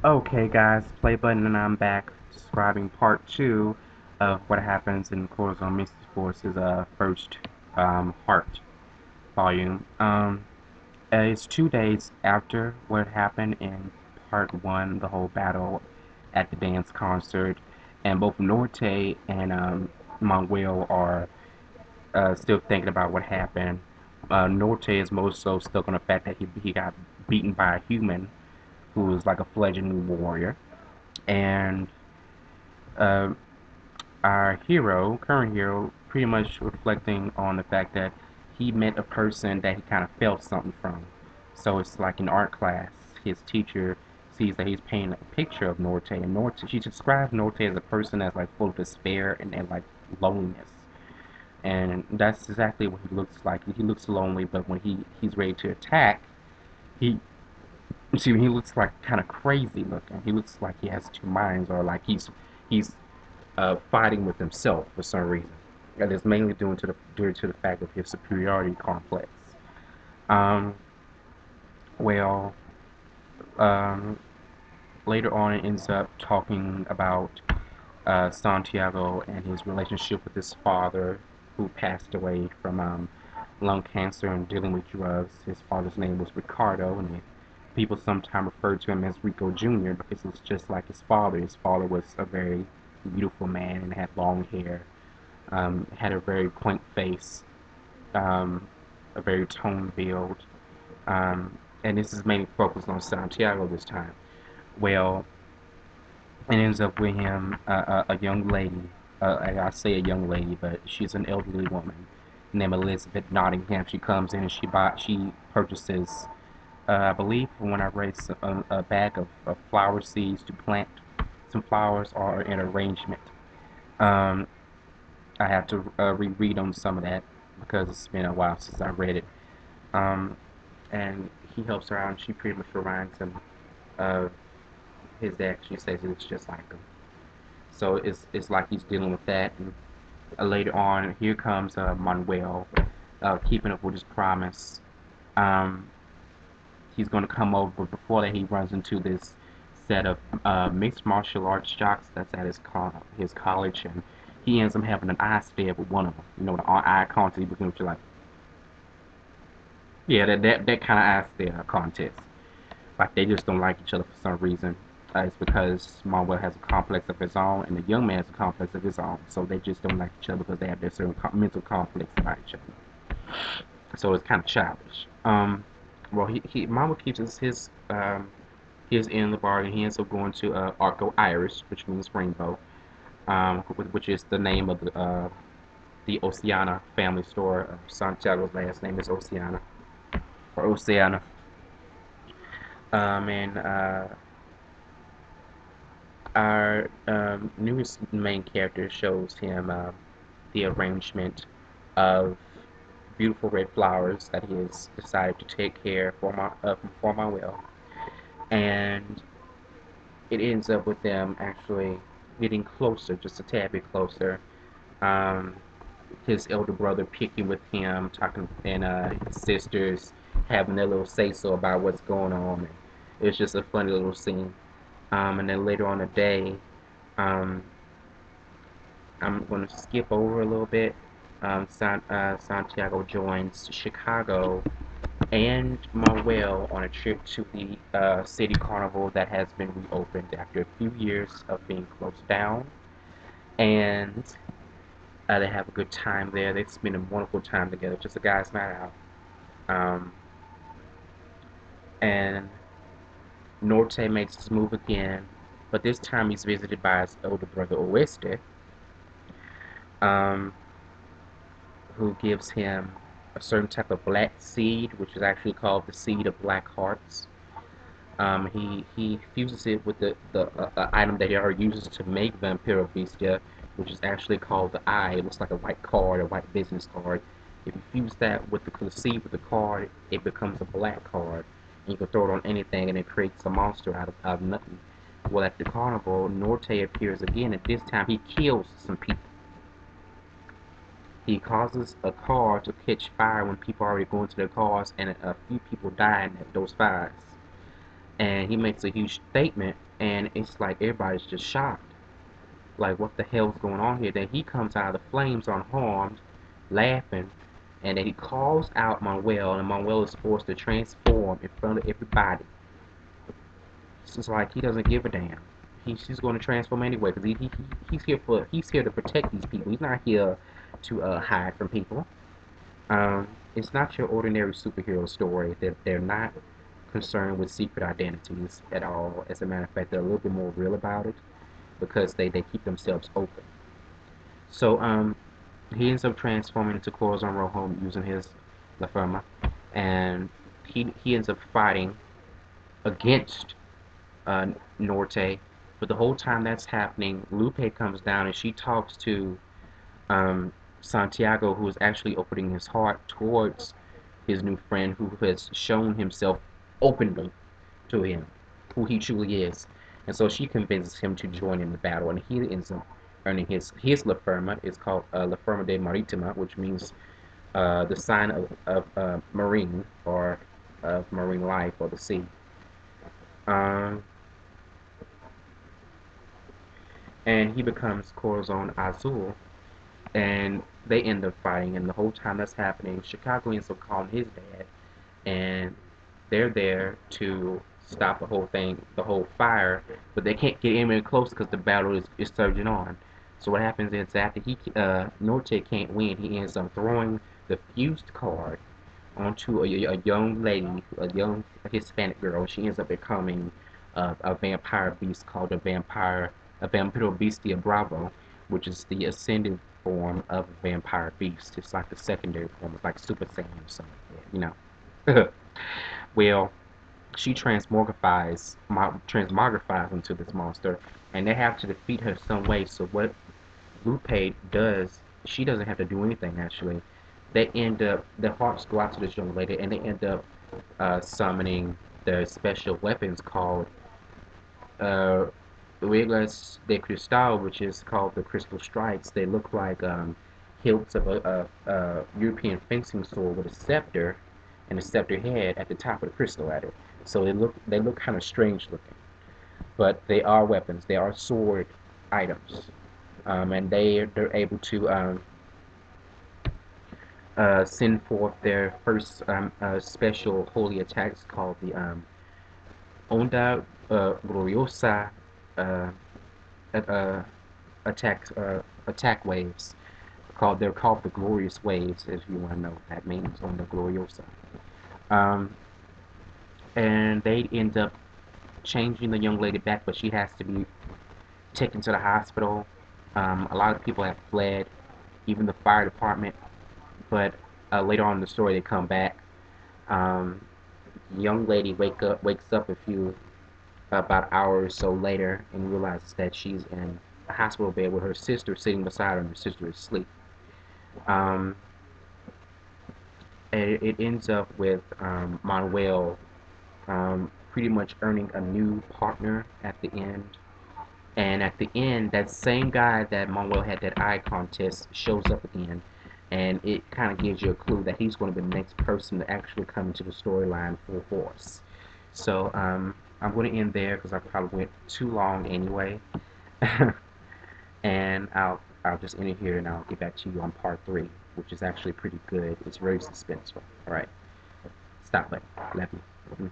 Okay guys, play button and I'm back describing part 2 of what happens in Corazón Mysti Force's first heart volume. It's 2 days after what happened in part 1, the whole battle at the dance concert, and both Norte and Manuel are still thinking about what happened. Norte is most so stuck on the fact that he got beaten by a human who was like a fledgling warrior. And uh, our hero, current hero, pretty much reflecting on the fact that he met a person that he kind of felt something from. So it's like in art class, his teacher sees that he's painting a picture of Norte, and Norte, she describes Norte as a person that's like full of despair and like loneliness. And that's exactly what he looks like. He looks lonely, but when he's ready to attack, he see he looks like kind of crazy looking. He looks like he has two minds, or like he's fighting with himself for some reason. And it's mainly due to the fact of his superiority complex. Um, well, um, later on it ends up talking about Santiago and his relationship with his father, who passed away from lung cancer and dealing with drugs. His father's name was Ricardo, and people sometimes refer to him as Rico Jr. because it's just like his father. His father was a very beautiful man and had long hair, had a very quaint face, um, a very toned build, and this is mainly focused on Santiago this time. Well, it ends up with him, a young lady. I say a young lady, but she's an elderly woman named Elizabeth Nottingham. She comes in and she purchases, I believe, from when I read, a bag of flower seeds to plant some flowers or an arrangement. Um, I have to reread on some of that because it's been a while since I read it. Um, and he helps her out, and she pretty much reminds him of his dad. She says it's just like him. So it's like he's dealing with that. And later on, here comes Manuel, keeping up with his promise. Um, he's going to come over, but before that, he runs into this set of mixed martial arts jocks that's at his college, and he ends up having an eye stare with one of them. You know, the eye contact between which you're like, yeah, that kind of eye stare contest. Like they just don't like each other for some reason. It's because Manuel has a complex of his own, and the young man has a complex of his own. So they just don't like each other because they have their certain mental conflicts about each other. So it's kind of childish. Well, Manuel keeps his end of the bargain. He ends up going to Arco Iris, which means rainbow, which is the name of the Oceana family store. Santiago's last name is Oceana or Oceana. And Our newest main character shows him the arrangement of beautiful red flowers that he has decided to take care for my will, and it ends up with them actually getting closer, just a tad bit closer. Um, his elder brother picking with him, talking, and his sisters having their little say so about what's going on. And it's just a funny little scene. And then later on the day, um, I'm going to skip over a little bit. Santiago joins Chicago and Manuel on a trip to the city carnival that has been reopened after a few years of being closed down. And they have a good time there. They spend a wonderful time together, just a guy's night out. Um, and Norte makes his move again, but this time he's visited by his older brother Oeste, um, who gives him a certain type of black seed, which is actually called the seed of black hearts. He fuses it with the item that he already uses to make Vampiro Bestia, which is actually called the Eye. It looks like a white card, a white business card. If you fuse that with the seed with the card, it becomes a black card. And you can throw it on anything, and it creates a monster out of nothing. Well, at the carnival, Norte appears again, and this time he kills some people. He causes a car to catch fire when people already go into their cars, and a few people die in those fires. And he makes a huge statement and it's like everybody's just shocked. Like, what the hell's going on here? Then he comes out of the flames unharmed, laughing, and then he calls out Manuel, and Manuel is forced to transform in front of everybody. It's just like he doesn't give a damn. He's going to transform anyway because he's here to protect these people. He's not here to hide from people. It's not your ordinary superhero story. They're not concerned with secret identities at all. As a matter of fact, they're a little bit more real about it because they keep themselves open. So he ends up transforming into Corazon Rojo using his La Firma, and he ends up fighting against uh, Norte. But the whole time that's happening, Lupe comes down and she talks to um, Santiago, who is actually opening his heart towards his new friend, who has shown himself openly to him, who he truly is. And so she convinces him to join in the battle, and he ends up earning his La Firma. It's called La Firma de Maritima, which means the sign of marine, or of marine life, or the sea. Um, and he becomes Corazon Azul, and they end up fighting. And the whole time that's happening, Chicago ends up calling his dad, and they're there to stop the whole thing, the whole fire, but they can't get anywhere close because the battle is surging on. So what happens is after Norte can't win, he ends up throwing the fused card onto a young lady, a young Hispanic girl. She ends up becoming a vampire beast called a Vampiro Bestia Bravo, which is the ascended form of a vampire beast. It's like the secondary form. It's like Super Saiyan or something, you know. Well, she transmogrifies into this monster, and they have to defeat her some way. So what Lupe does, she doesn't have to do anything actually. They end up, their hearts go out to this young lady, and they end up summoning their special weapons called uh, Reglas de Cristal, which is called the Crystal Strikes. They look like hilts of a European fencing sword with a scepter and a scepter head at the top of the crystal at it. So they look kind of strange looking, but they are weapons. They are sword items, and they're able to send forth their first special holy attacks called the Onda Gloriosa uh, uh, attack waves. They're called the Glorious Waves, if you want to know what that means. Onda Gloriosa. Um, and they end up changing the young lady back, but she has to be taken to the hospital. A lot of people have fled, even the fire department. But later on in the story, they come back. Um, the young lady wakes up a few about an hour or so later and realizes that she's in a hospital bed with her sister sitting beside her, and her sister is asleep. Um, and it ends up with Manuel pretty much earning a new partner at the end. And at the end, that same guy that Manuel had that eye contest shows up again, and it kind of gives you a clue that he's going to be the next person to actually come into the storyline full force. So I'm going to end there because I probably went too long anyway, and I'll just end it here, and I'll get back to you on part 3, which is actually pretty good. It's very suspenseful. All right, stop it. Love you.